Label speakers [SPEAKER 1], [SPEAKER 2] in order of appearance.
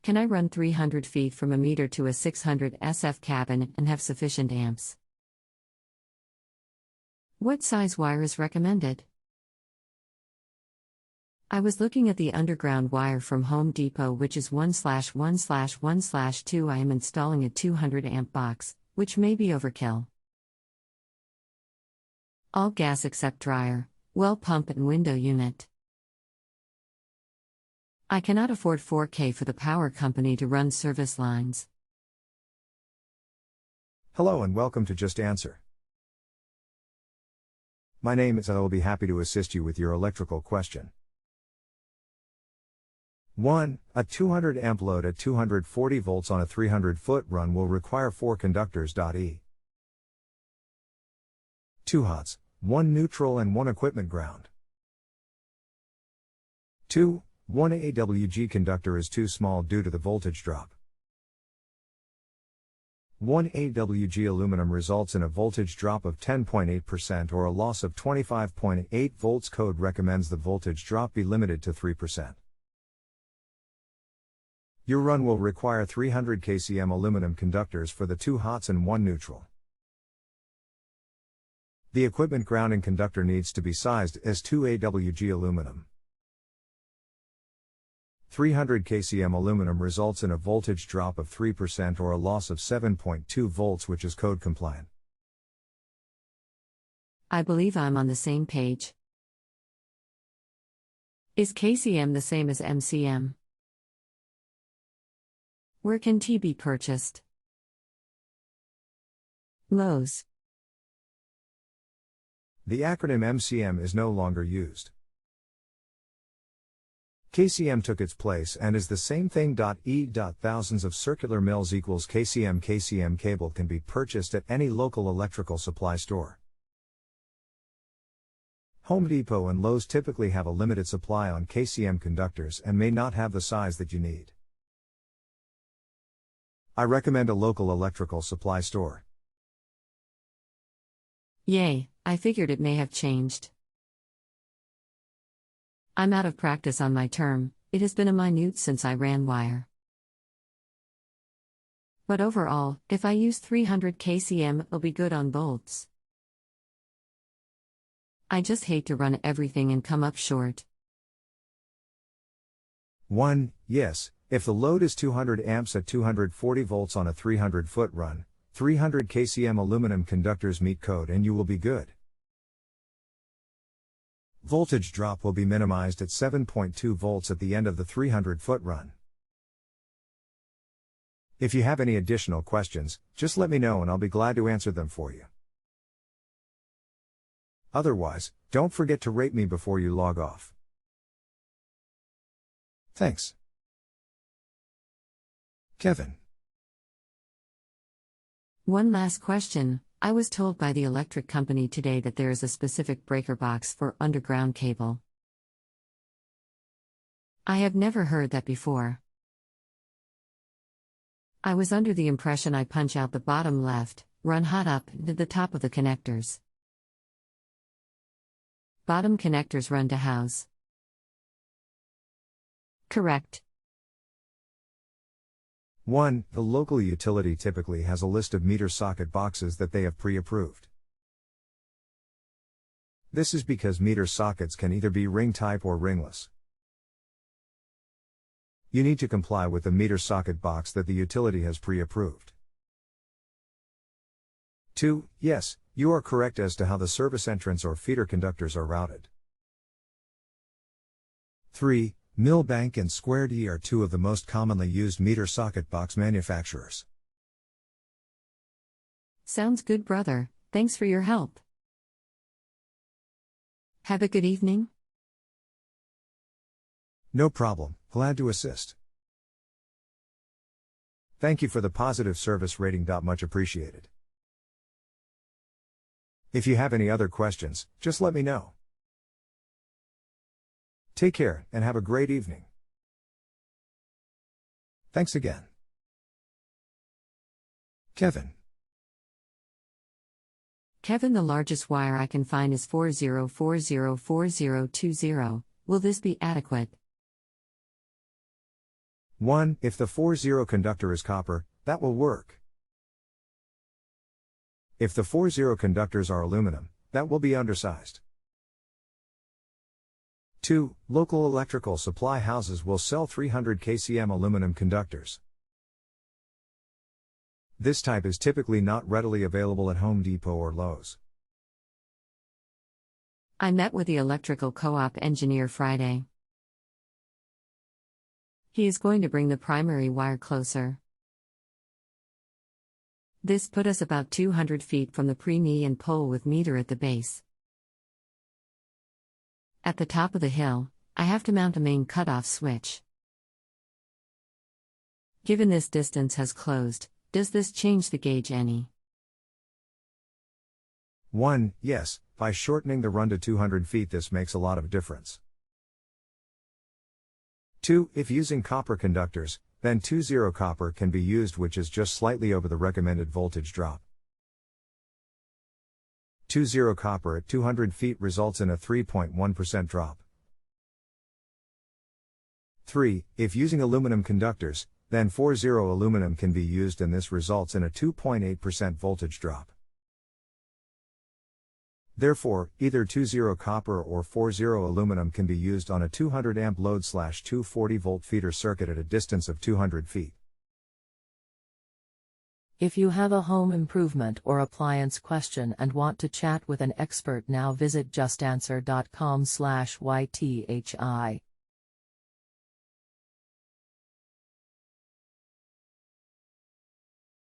[SPEAKER 1] Can I run 300 feet from a meter to a 600 SF cabin and have sufficient amps? What size wire is recommended? I was looking at the underground wire from Home Depot, which is 1/1/1/2. I am installing a 200 amp box, which may be overkill. All gas except dryer, well pump and window unit. I cannot afford 4K for the power company to run service lines.
[SPEAKER 2] Hello and welcome to Just Answer. My name is I will be happy to assist you with your electrical question. 1. A 200 amp load at 240 volts on a 300-foot run will require 4 conductors. 2 hots, 1 neutral and 1 equipment ground. 2. 1 AWG conductor is too small due to the voltage drop. 1 AWG aluminum results in a voltage drop of 10.8% or a loss of 25.8 volts. Code recommends the voltage drop be limited to 3%. Your run will require 300 kcm aluminum conductors for the 2 hots and 1 neutral. The equipment grounding conductor needs to be sized as 2 AWG aluminum. 300 kcm aluminum results in a voltage drop of 3% or a loss of 7.2 volts, which is code compliant.
[SPEAKER 1] I believe I'm on the same page. Is kcm the same as mcm? Where can T be purchased? Lowe's.
[SPEAKER 2] The acronym MCM is no longer used. KCM took its place and is the same thing. Thousands of circular mills equals KCM. KCM cable can be purchased at any local electrical supply store. Home Depot and Lowe's typically have a limited supply on KCM conductors and may not have the size that you need. I recommend a local electrical supply store.
[SPEAKER 1] Yay, I figured it may have changed. I'm out of practice on my term, it has been a minute since I ran wire. But overall, if I use 300 kcm, it'll be good on bolts. I just hate to run everything and come up short.
[SPEAKER 2] 1. Yes, if the load is 200 amps at 240 volts on a 300-foot run, 300 kcm aluminum conductors meet code and you will be good. Voltage drop will be minimized at 7.2 volts at the end of the 300-foot run. If you have any additional questions, just let me know and I'll be glad to answer them for you. Otherwise, don't forget to rate me before you log off. Thanks. Kevin.
[SPEAKER 1] One last question. I was told by the electric company today that there is a specific breaker box for underground cable. I have never heard that before. I was under the impression I punch out the bottom left, run hot up to the top of the connectors. Bottom connectors run to house. Correct.
[SPEAKER 2] 1. The local utility typically has a list of meter socket boxes that they have pre-approved. This is because meter sockets can either be ring type or ringless. You need to comply with the meter socket box that the utility has pre-approved. 2. Yes, you are correct as to how the service entrance or feeder conductors are routed. 3. Millbank and Square D are 2 of the most commonly used meter socket box manufacturers.
[SPEAKER 1] Sounds good, brother. Thanks for your help. Have a good evening.
[SPEAKER 2] No problem, glad to assist. Thank you for the positive service rating. Much appreciated. If you have any other questions, just let me know. Take care, and have a great evening. Thanks again. Kevin.
[SPEAKER 1] Kevin, the largest wire I can find is 40404020. Will this be adequate?
[SPEAKER 2] 1. If the 40 conductor is copper, that will work. If the 40 conductors are aluminum, that will be undersized. 2. Local electrical supply houses will sell 300 kcm aluminum conductors. This type is typically not readily available at Home Depot or Lowe's.
[SPEAKER 1] I met with the electrical co-op engineer Friday. He is going to bring the primary wire closer. This put us about 200 feet from the pre-knee and pole with meter at the base. At the top of the hill, I have to mount a main cutoff switch. Given this distance has closed, does this change the gauge any?
[SPEAKER 2] 1. Yes, by shortening the run to 200 feet this makes a lot of difference. 2. If using copper conductors, then 20 copper can be used, which is just slightly over the recommended voltage drop. 20 copper at 200 feet results in a 3.1% drop. 3. If using aluminum conductors, then 40 aluminum can be used and this results in a 2.8% voltage drop. Therefore, either 20 copper or 40 aluminum can be used on a 200 amp load/240 volt feeder circuit at a distance of 200 feet.
[SPEAKER 3] If you have a home improvement or appliance question and want to chat with an expert now, visit JustAnswer.com/YTHI.